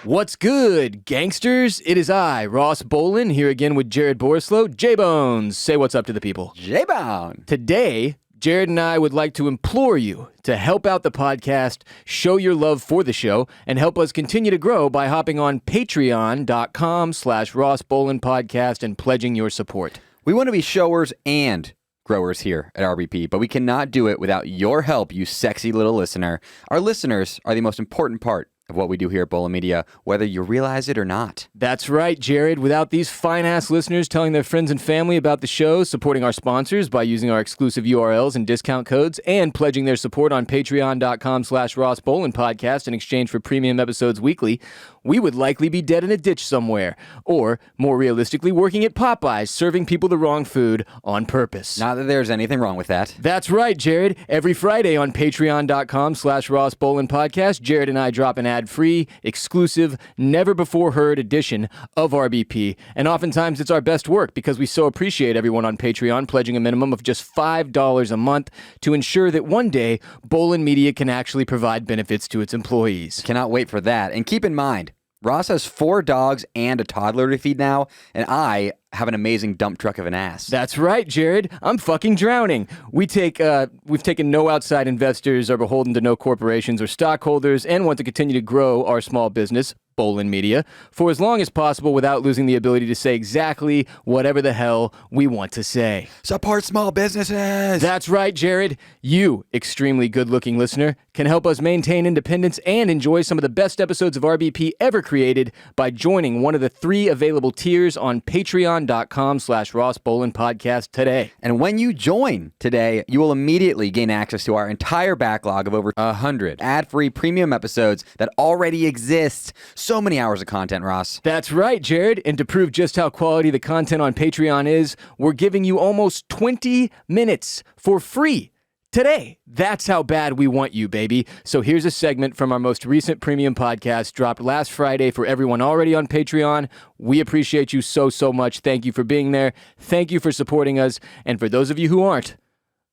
What's good, gangsters? It is I, Ross Bolen, here again with Jared Borislow. J-Bones, say what's up to the people. J-Bone. Today, Jared and I would like to implore you to help out the podcast, show your love for the show, and help us continue to grow by hopping on patreon.com/Ross Bolen Podcast and pledging your support. We want to be showers and growers here at RBP, but we cannot do it without your help, you sexy little listener. Our listeners are the most important part of what we do here at Bolen Media, whether you realize it or not. That's right, Jared. Without these fine-ass listeners telling their friends and family about the show, supporting our sponsors by using our exclusive URLs and discount codes, and pledging their support on patreon.com/Ross Bolen Podcast in exchange for premium episodes weekly, we would likely be dead in a ditch somewhere. Or, more realistically, working at Popeyes, serving people the wrong food on purpose. Not that there's anything wrong with that. That's right, Jared. Every Friday on patreon.com/Ross Bolen Podcast, Jared and I drop an ad-free, exclusive, never-before-heard edition of RBP. And oftentimes it's our best work because we so appreciate everyone on Patreon pledging a minimum of just $5 a month to ensure that one day Bolen Media can actually provide benefits to its employees. Cannot wait for that. And keep in mind, Ross has 4 dogs and a toddler to feed now, and I have an amazing dump truck of an ass. That's right, Jared. I'm fucking drowning. We've taken no outside investors, are beholden to no corporations or stockholders, and want to continue to grow our small business, Bolen Media, for as long as possible without losing the ability to say exactly whatever the hell we want to say. Support small businesses! That's right, Jared. You, extremely good-looking listener, can help us maintain independence and enjoy some of the best episodes of RBP ever created by joining one of the 3 available tiers on patreon.com/Ross Bolen Podcast today. And when you join today, you will immediately gain access to our entire backlog of over 100 ad-free premium episodes that already exist. So many hours of content, Ross. That's right, Jared. And to prove just how quality the content on Patreon is, we're giving you almost 20 minutes for free today. That's how bad we want you, baby. So here's a segment from our most recent premium podcast dropped last Friday for everyone already on Patreon. We appreciate you so, so much. Thank you for being there. Thank you for supporting us. And for those of you who aren't,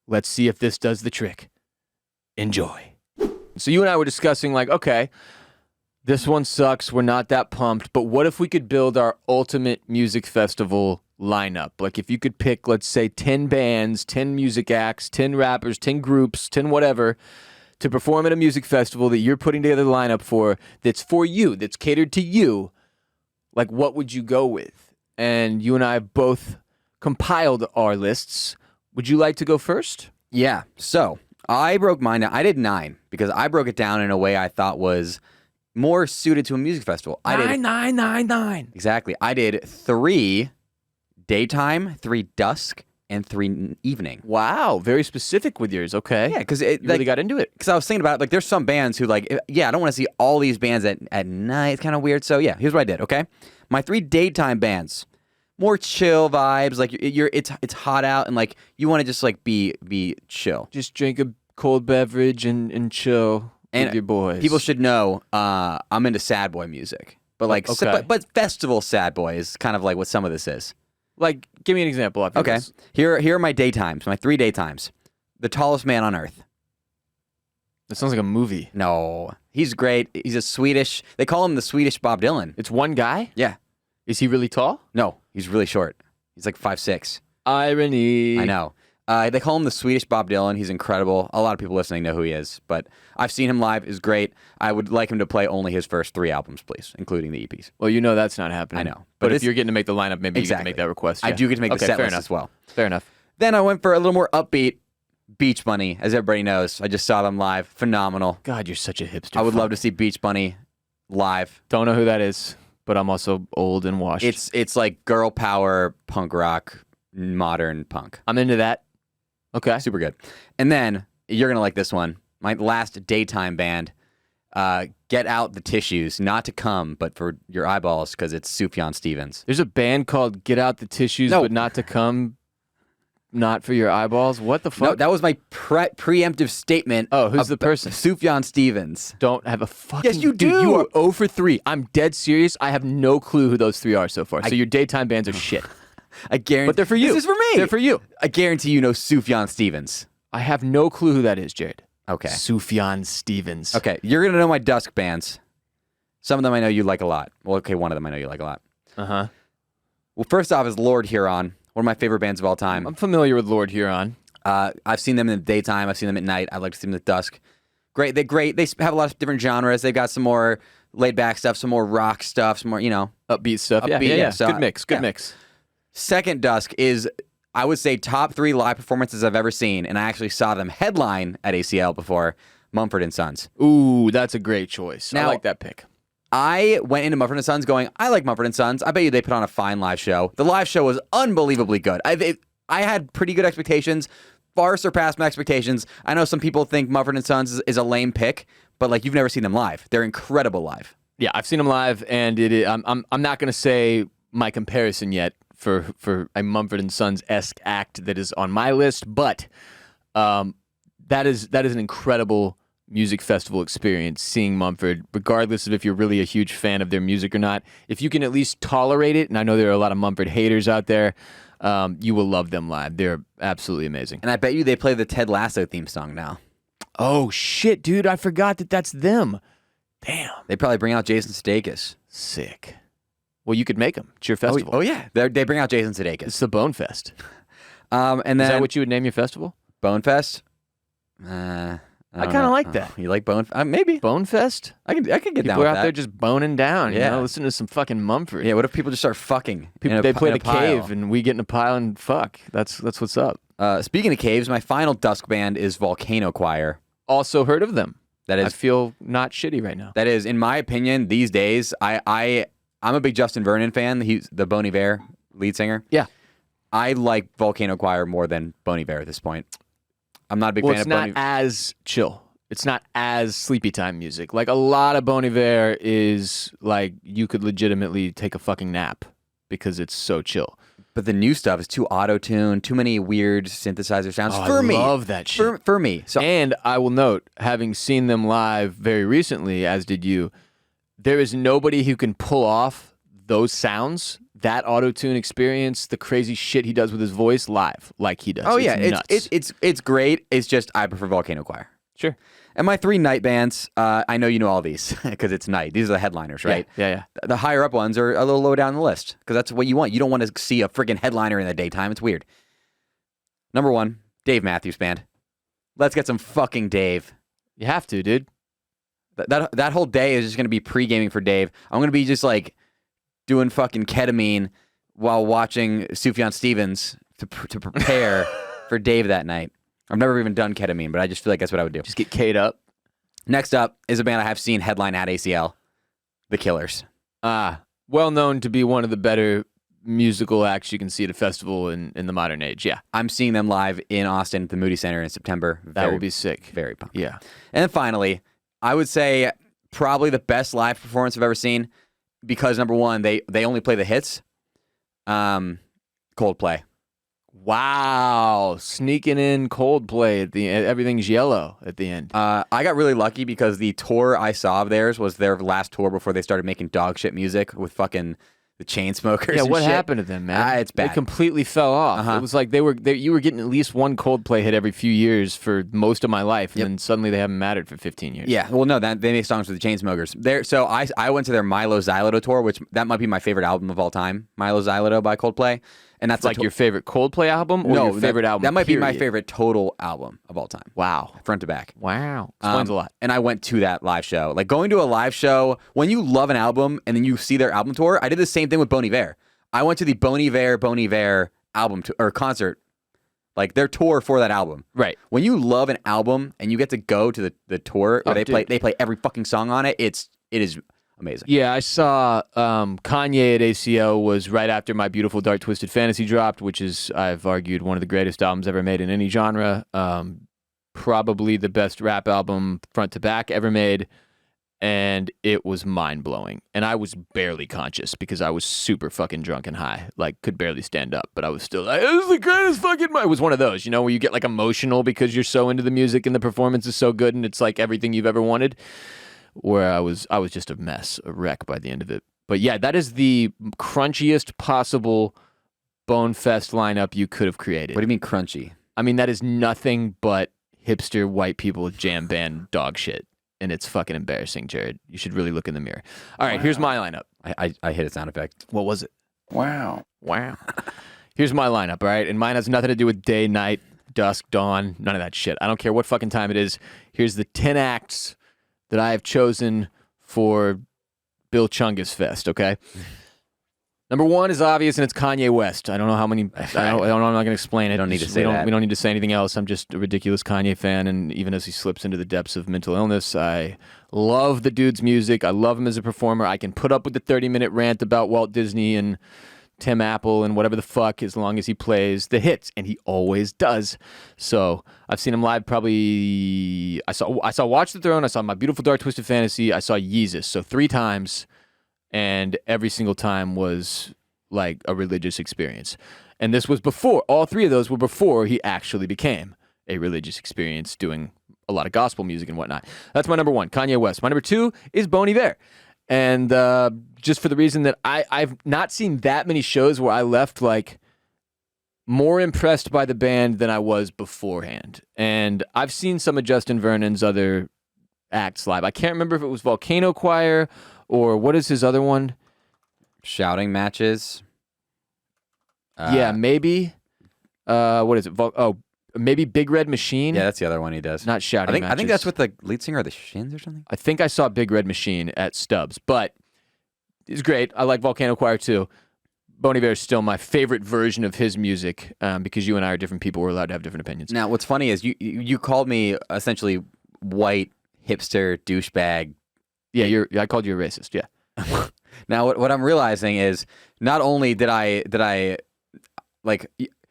let's see if this does the trick. Enjoy. So you and I were discussing okay, this one sucks, we're not that pumped, but what if we could build our ultimate music festival lineup? Like if you could pick, let's say, 10 bands, 10 music acts, 10 rappers, 10 groups, 10 whatever, to perform at a music festival that you're putting together the lineup for, that's for you, that's catered to you, like what would you go with? And you and I have both compiled our lists. Would you like to go first? Yeah, so I broke mine down. I did 9 because I broke it down in a way I thought was more suited to a music festival. Nine. Exactly. I did 3 daytime, 3 dusk, and 3 evening. Wow, very specific with yours. Okay. Yeah, because you really got into it. Because I was thinking about it, there's some bands who I don't want to see all these bands at night. It's kind of weird. So yeah, here's what I did. Okay, my 3 daytime bands, more chill vibes. It's hot out and you want to just be chill. Just drink a cold beverage and chill. And with your boys. People should know I'm into sad boy music, but but festival sad boy is kind of like what some of this is. Give me an example of Okay, this. here are my daytimes, my 3 daytimes. The Tallest Man on Earth. That sounds like a movie. No, he's great. He's a Swedish. They call him the Swedish Bob Dylan. It's one guy? Yeah. Is he really tall? No, he's really short. He's 5'6". Irony. I know. They call him the Swedish Bob Dylan. He's incredible. A lot of people listening know who he is, but I've seen him live. Is great. I would like him to play only his first 3 albums, please, including the EPs. Well, that's not happening. I know. But if you're getting to make the lineup, maybe you get to make that request. Yeah. I do get to make the set list as well. Fair enough. Then I went for a little more upbeat. Beach Bunny, as everybody knows. I just saw them live. Phenomenal. God, you're such a hipster. I would love to see Beach Bunny live. Don't know who that is, but I'm also old and washed. It's like girl power, punk rock, modern punk. I'm into that. Okay. Super good. And then, you're going to like this one. My last daytime band, Get Out the Tissues. Not to come, but for your eyeballs, because it's Sufjan Stevens. There's a band called Get Out the Tissues, but not to come, not for your eyeballs? What the fuck? No, that was my preemptive statement. Oh, who's the person? Sufjan Stevens. Don't have a fucking... Yes, you do. Dude, you are 0 for 3. I'm dead serious. I have no clue who those 3 are so far. So your daytime bands are shit. I guarantee. But they're for you. This is for me. They're for you. I guarantee you know Sufjan Stevens. I have no clue who that is, Jared. Okay. Sufjan Stevens. Okay, you're going to know my dusk bands. Some of them I know you like a lot. Well, okay, one of them I know you like a lot. Uh-huh. Well, first off is Lord Huron, one of my favorite bands of all time. I'm familiar with Lord Huron. I've seen them in the daytime. I've seen them at night. I'd like to see them at dusk. Great. They're great. They have a lot of different genres. They've got some more laid-back stuff, some more rock stuff, some more, Upbeat stuff. Upbeat, Yeah. so, Good mix. Good mix. Second dusk is, I would say, top 3 live performances I've ever seen, and I actually saw them headline at ACL before, Mumford & Sons. Ooh, that's a great choice. I Now, like that pick. I went into Mumford & Sons going, I like Mumford & Sons. I bet you they put on a fine live show. The live show was unbelievably good. I had pretty good expectations, far surpassed my expectations. I know some people think Mumford & Sons is a lame pick, but like you've never seen them live. They're incredible live. Yeah, I've seen them live, and I'm not going to say my comparison yet for a Mumford & Sons-esque act that is on my list, but that is an incredible music festival experience, seeing Mumford, regardless of if you're really a huge fan of their music or not. If you can at least tolerate it, and I know there are a lot of Mumford haters out there, you will love them live. They're absolutely amazing. And I bet you they play the Ted Lasso theme song now. Oh, shit, dude. I forgot that's them. Damn. They probably bring out Jason Sudeikis. Sick. Well, you could make them. It's your festival. Oh yeah. They bring out Jason Sudeikis. It's the Bone Fest. And then Is that what you would name your festival? Bone Fest? I kind of like that. You like Bone? Maybe Bone Fest? I can get People down are with out that. there just boning down. Yeah. You know, listen to some fucking Mumford. Yeah. What if people just start fucking? They play the pile? cave, and we get in a pile and fuck. That's what's up. Speaking of caves, my final dusk band is Volcano Choir. Also heard of them. That I is, feel not shitty right now. that is, in my opinion, these days, I'm a big Justin Vernon fan. He's the Bon Iver lead singer. Yeah. I like Volcano Choir more than Bon Iver at this point. I'm not a big fan It's of Bon not Iver. as chill. It's not as sleepy time music. Like a lot of Bon Iver is like you could legitimately take a fucking nap because it's so chill. But the new stuff is too auto-tuned, too many weird synthesizer sounds for me. I love that shit. For me. So And I will note, having seen them live very recently, as did you, there is nobody who can pull off those sounds, that auto-tune experience, the crazy shit he does with his voice live, like he does. oh It's yeah, nuts. it's great. It's just I prefer Volcano Choir. Sure. And my 3 night bands, I know you know all these because it's night. These are the headliners, right? Yeah. The higher up ones are a little low down the list because that's what you want. You don't want to see a friggin' headliner in the daytime. It's weird. Number 1, Dave Matthews Band. Let's get some fucking Dave. You have to, dude. That whole day is just going to be pre-gaming for Dave. I'm going to be just like doing fucking ketamine while watching Sufjan Stevens to prepare for Dave that night. I've never even done ketamine, but I just feel like that's what I would do. Just get K'd up. Next up is a band I have seen headline at ACL, The Killers. Well known to be one of the better musical acts you can see at a festival in the modern age. Yeah. I'm seeing them live in Austin at the Moody Center in September. That will be sick. Very pumped. Yeah. And then finally, I would say probably the best live performance I've ever seen because, number 1, they only play the hits. Coldplay. Wow. Sneaking in Coldplay at the end. Everything's yellow at the end. I got really lucky because the tour I saw of theirs was their last tour before they started making dog shit music with fucking the Chainsmokers. Yeah, and what shit. happened to them, man? It's bad. They completely fell off. Uh-huh. It was like you were getting at least one Coldplay hit every few years for most of my life, and then suddenly they haven't mattered for 15 years. Yeah, well, no, they make songs with the Chainsmokers. So I went to their Milo Xyloto tour, which that might be my favorite album of all time, Milo Xyloto by Coldplay. And that's Like your favorite Coldplay album or your favorite album? That might be my period? favorite total album of all time. Wow. Front to back. Wow. Explains a lot. And I went to that live show. Like going to a live show, when you love an album and then you see their album tour, I did the same thing with Bon Iver. I went to the Bon Iver album or concert, like their tour for that album. Right. When you love an album and you get to go to the tour where they play every fucking song on it, it is amazing. Yeah, I saw Kanye at ACO was right after My Beautiful Dark Twisted Fantasy dropped, which is, I've argued, one of the greatest albums ever made in any genre. Probably the best rap album front to back ever made. And it was mind-blowing. And I was barely conscious because I was super fucking drunk and high. Like, could barely stand up. But I was still like, this is the greatest fucking... It was one of those, where you get, like, emotional because you're so into the music and the performance is so good and it's, like, everything you've ever wanted. Where I was just a mess, a wreck by the end of it. But, yeah, that is the crunchiest possible Bone Fest lineup you could have created. What do you mean crunchy? I mean, that is nothing but hipster white people jam band dog shit. and it's fucking embarrassing, Jared. You should really look in the mirror. All right, here's my lineup. I hit a sound effect. What was it? Wow. Here's my lineup, all right? And mine has nothing to do with day, night, dusk, dawn, none of that shit. I don't care what fucking time it is. Here's the 10 acts that I have chosen for Bill Chungus Fest, okay? Number 1 is obvious, and it's Kanye West. I don't know how many. I'm not going to explain it. I don't need to say that. We don't need to say anything else. I'm just a ridiculous Kanye fan, and even as he slips into the depths of mental illness, I love the dude's music. I love him as a performer. I can put up with the 30-minute rant about Walt Disney and Tim Apple and whatever the fuck, as long as he plays the hits, and he always does. So I've seen him live. Probably I saw Watch the Throne. I saw My Beautiful Dark Twisted Fantasy. I saw Yeezus. So 3 times. And every single time was like a religious experience. And this was before, all 3 of those were before he actually became a religious experience doing a lot of gospel music and whatnot. That's my number 1, Kanye West. My number 2 is Bon Iver. And just for the reason that I've not seen that many shows where I left like more impressed by the band than I was beforehand. And I've seen some of Justin Vernon's other acts live. I can't remember if it was Volcano Choir or what is his other one? Shouting matches. Yeah, maybe. What is it? Maybe Big Red Machine. Yeah, that's the other one he does. Not shouting matches. I think that's with the lead singer of the Shins or something. I think I saw Big Red Machine at Stubbs, but it's great. I like Volcano Choir too. Bon Iver is still my favorite version of his music because you and I are different people. We're allowed to have different opinions. Now, what's funny is you called me essentially white hipster douchebag. Yeah, I called you a racist. Yeah. Now, what I'm realizing is not only did I like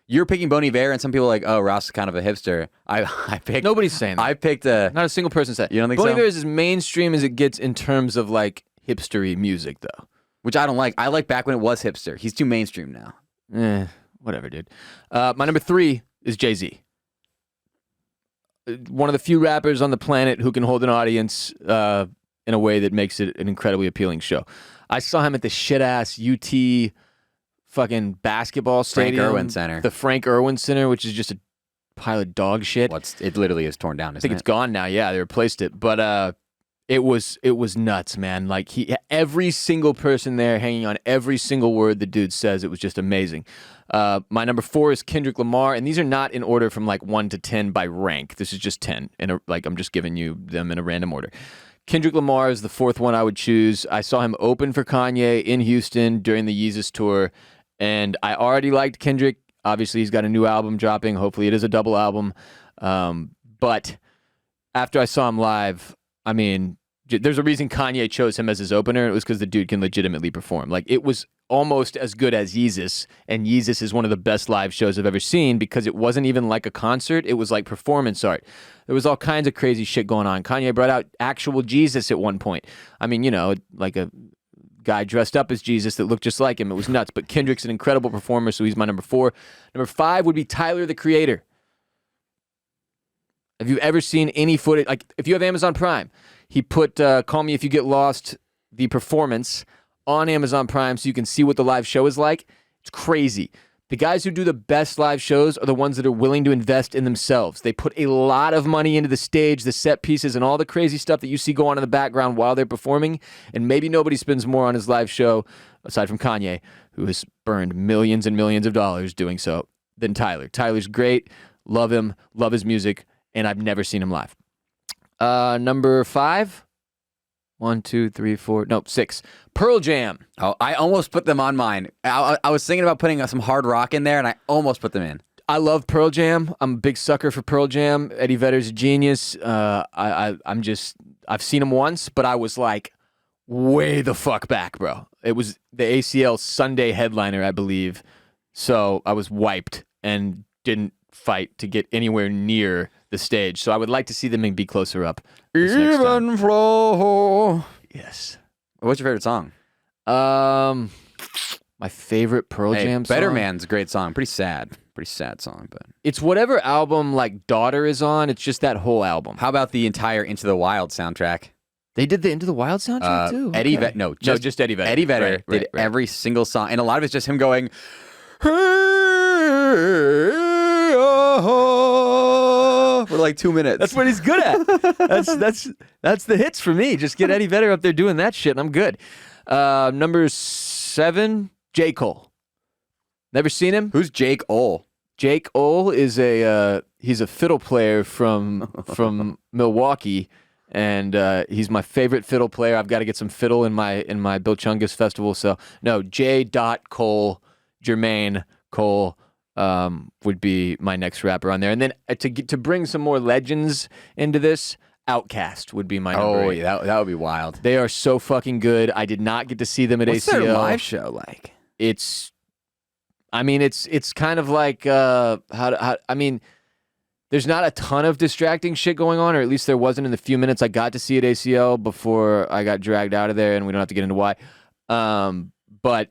you're picking Bon Iver, and some people are like, oh, Ross is kind of a hipster. I picked. Nobody's saying that. I picked not a single person said. You don't think Bon so? Iver is as mainstream as it gets in terms of like hipstery music, though. Which I don't like. I like back when it was hipster. He's too mainstream now. Whatever, dude. My number 3 is Jay-Z. One of the few rappers on the planet who can hold an audience in a way that makes it an incredibly appealing show. I saw him at the shit-ass UT fucking basketball stadium. Frank Irwin Center. The Frank Irwin Center, which is just a pile of dog shit. It literally is torn down, I think it's gone now. Yeah, they replaced it. But it was nuts, man. Like every single person there hanging on every single word the dude says. It was just amazing. My number 4 is Kendrick Lamar, and these are not in order from like 1 to 10 by rank. This is just 10. I'm just giving you them in a random order. Kendrick Lamar is the 4th one I would choose. I saw him open for Kanye in Houston during the Yeezus tour, and I already liked Kendrick. Obviously, he's got a new album dropping. Hopefully, it is a double album. But after I saw him live, I mean, there's a reason Kanye chose him as his opener. It was because the dude can legitimately perform. Like, it was almost as good as Yeezus, and Yeezus is one of the best live shows I've ever seen because it wasn't even like a concert. It was like performance art. There was all kinds of crazy shit going on. Kanye brought out actual Jesus at one point. I mean, like a guy dressed up as Jesus that looked just like him. It was nuts. But Kendrick's an incredible performer, so he's my number 4. Number 5 would be Tyler, the Creator. Have you ever seen any footage? Like, if you have Amazon Prime, he put Call Me If You Get Lost, the performance, on Amazon Prime so you can see what the live show is like. It's crazy. The guys who do the best live shows are the ones that are willing to invest in themselves. They put a lot of money into the stage, the set pieces, and all the crazy stuff that you see go on in the background while they're performing. And maybe nobody spends more on his live show, aside from Kanye, who has burned millions and millions of dollars doing so, than Tyler. Tyler's great. Love him. Love his music. And I've never seen him live. Number 5. 1, 2, 3, 4. No, 6. Pearl Jam. Oh, I almost put them on mine. I was thinking about putting some hard rock in there, and I almost put them in. I love Pearl Jam. I'm a big sucker for Pearl Jam. Eddie Vedder's a genius. I've seen him once, but I was like way the fuck back, bro. It was the ACL Sunday headliner, I believe. So I was wiped and didn't fight to get anywhere near the stage. So I would like to see them and be closer up. Even flow. Yes. What's your favorite song? My favorite Pearl Jam song? Better Man's a great song. Pretty sad song, but it's whatever album like Daughter is on. It's just that whole album. How about the entire Into the Wild soundtrack? They did the Into the Wild soundtrack too. Eddie Okay. Vedder, just Eddie Vedder. Eddie Vedder Right. did every single song, and a lot of it's just him going. for like 2 minutes. That's what he's good at. That's the hits for me. Just get Eddie Vedder up there doing that shit, and I'm good. Number 7, J. Cole. Never seen him? Who's Jake Ole? Jake Ole is he's a fiddle player from Milwaukee, and he's my favorite fiddle player. I've got to get some fiddle in my Bill Chungus festival. So no, J. Cole, Jermaine Cole would be my next rapper on there. And then to bring some more legends into this, Outkast would be my number 8. Yeah, that would be wild. They are so fucking good. I did not get to see them at What's ACL. their live show like? It's kind of like there's not a ton of distracting shit going on, or at least there wasn't in the few minutes I got to see at ACL before I got dragged out of there, and we don't have to get into why. But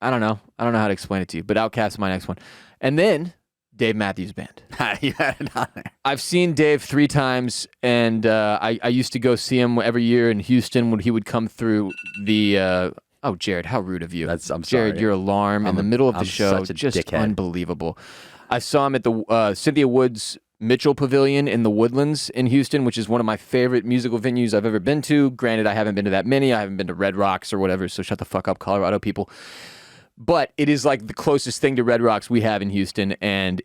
I don't know how to explain it to you. But Outkast is my next one, and then Dave Matthews Band. You had it on there. I've seen Dave 3 times, and I used to go see him every year in Houston when he would come through the. Oh, Jared, how rude of you. I'm sorry. Jared, your alarm in the middle of the show, such a just dickhead. Unbelievable. I saw him at the Cynthia Woods Mitchell Pavilion in the Woodlands in Houston, which is one of my favorite musical venues I've ever been to. Granted, I haven't been to that many. I haven't been to Red Rocks or whatever, so shut the fuck up, Colorado people. But it is like the closest thing to Red Rocks we have in Houston, and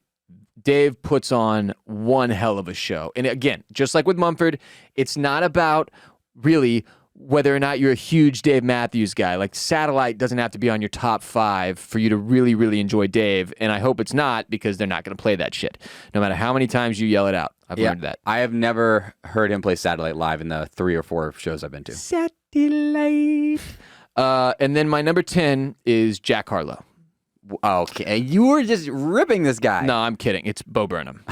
Dave puts on one hell of a show. And again, just like with Mumford, it's not about really whether or not you're a huge Dave Matthews guy. Like, Satellite doesn't have to be on your top 5 for you to really, really enjoy Dave. And I hope it's not, because they're not going to play that shit, no matter how many times you yell it out. I've learned that. I have never heard him play Satellite live in the 3 or 4 shows I've been to. Satellite. And then my number 10 is Jack Harlow. Okay, you were just ripping this guy. No, I'm kidding. It's Bo Burnham.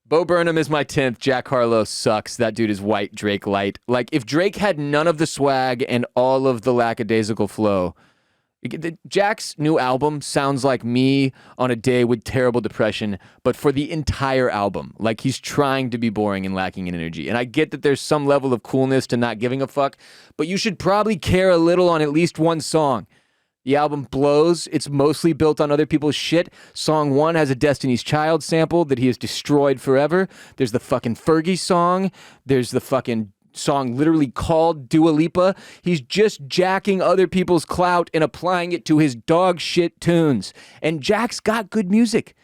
Bo Burnham is my 10th. Jack Harlow sucks. That dude is white Drake light. Like, if Drake had none of the swag and all of the lackadaisical flow, Jack's new album sounds like me on a day with terrible depression, but for the entire album. Like, he's trying to be boring and lacking in energy. And I get that there's some level of coolness to not giving a fuck, but you should probably care a little on at least one song. The album blows. It's mostly built on other people's shit. Song 1 has a Destiny's Child sample that he has destroyed forever. There's the fucking Fergie song. There's the fucking song literally called Dua Lipa. He's just jacking other people's clout and applying it to his dog shit tunes. And Jack's got good music.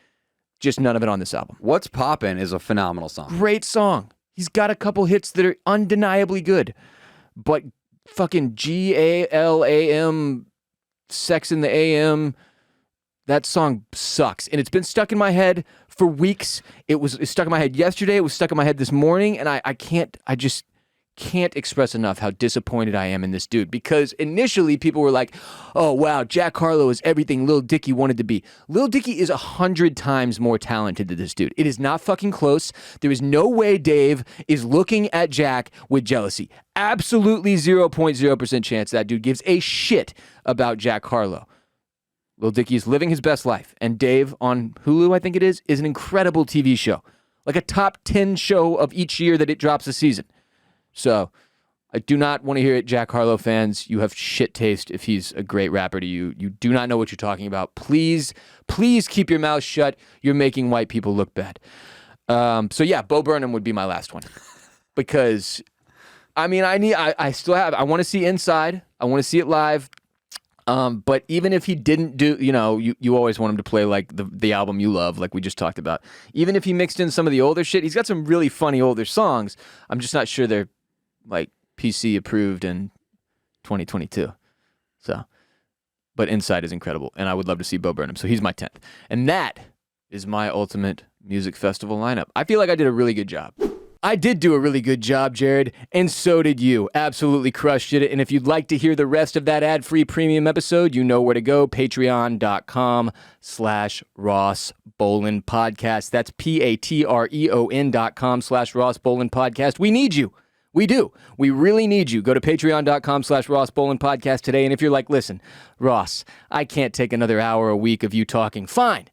Just none of it on this album. What's Poppin' is a phenomenal song. Great song. He's got a couple hits that are undeniably good. But fucking GALAM... Sex in the AM, that song sucks. And it's been stuck in my head for weeks. It's stuck in my head yesterday. It was stuck in my head this morning. And I just can't express enough how disappointed I am in this dude. Because initially people were like, oh, wow, Jack Harlow is everything Lil Dicky wanted to be. Lil Dicky is 100 times more talented than this dude. It is not fucking close. There is no way Dave is looking at Jack with jealousy. Absolutely 0.0% chance that dude gives a shit about Jack Harlow. Lil Dicky is living his best life. And Dave on Hulu, I think it is an incredible TV show. Like a top 10 show of each year that it drops a season. So I do not want to hear it, Jack Harlow fans. You have shit taste if he's a great rapper to you. You do not know what you're talking about. Please, please keep your mouth shut. You're making white people look bad. So yeah, Bo Burnham would be my last one. Because, I mean, I still have, I want to see Inside. I want to see it live. But even if he didn't do, you always want him to play like the album you love, like we just talked about. Even if he mixed in some of the older shit, he's got some really funny older songs. I'm just not sure they're like PC approved in 2022. So, but Inside is incredible, and I would love to see Bo Burnham. So he's my 10th. And that is my ultimate music festival lineup. I feel like I did a really good job. I did do a really good job, Jared, and so did you. Absolutely crushed it. And if you'd like to hear the rest of that ad-free premium episode, you know where to go, patreon.com/Ross Bolen Podcast. That's patreon.com/Ross Bolen Podcast. We need you. We do. We really need you. Go to patreon.com/Ross Bolen Podcast today. And if you're like, listen, Ross, I can't take another hour a week of you talking. Fine.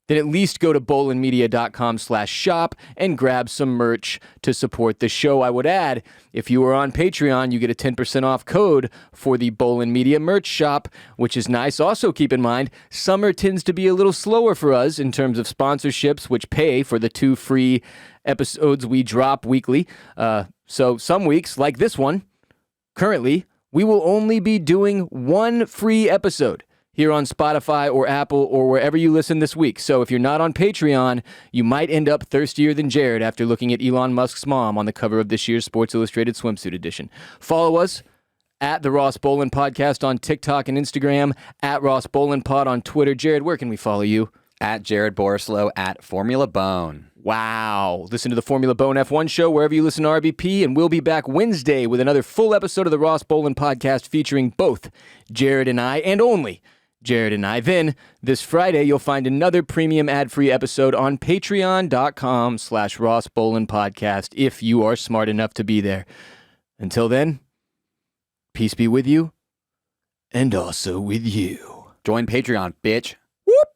then at least go to bolenmedia.com/shop and grab some merch to support the show. I would add, if you are on Patreon, you get a 10% off code for the Bolen Media merch shop, which is nice. Also, keep in mind, summer tends to be a little slower for us in terms of sponsorships, which pay for the 2 free episodes we drop weekly. So some weeks, like this one, currently, we will only be doing 1 free episode here on Spotify or Apple or wherever you listen this week. So if you're not on Patreon, you might end up thirstier than Jared after looking at Elon Musk's mom on the cover of this year's Sports Illustrated swimsuit edition. Follow us at the Ross Bolen Podcast on TikTok and Instagram, at Ross Bolen Pod on Twitter. Jared, where can we follow you? At Jared Borislow, at Formula Bone. Wow. Listen to the Formula Bone F1 show wherever you listen to RBP, and we'll be back Wednesday with another full episode of the Ross Bolen Podcast featuring both Jared and I, and only Jared and I. Then, this Friday, you'll find another premium ad-free episode on patreon.com/Ross Bolen Podcast if you are smart enough to be there. Until then, peace be with you, and also with you. Join Patreon, bitch. Whoop!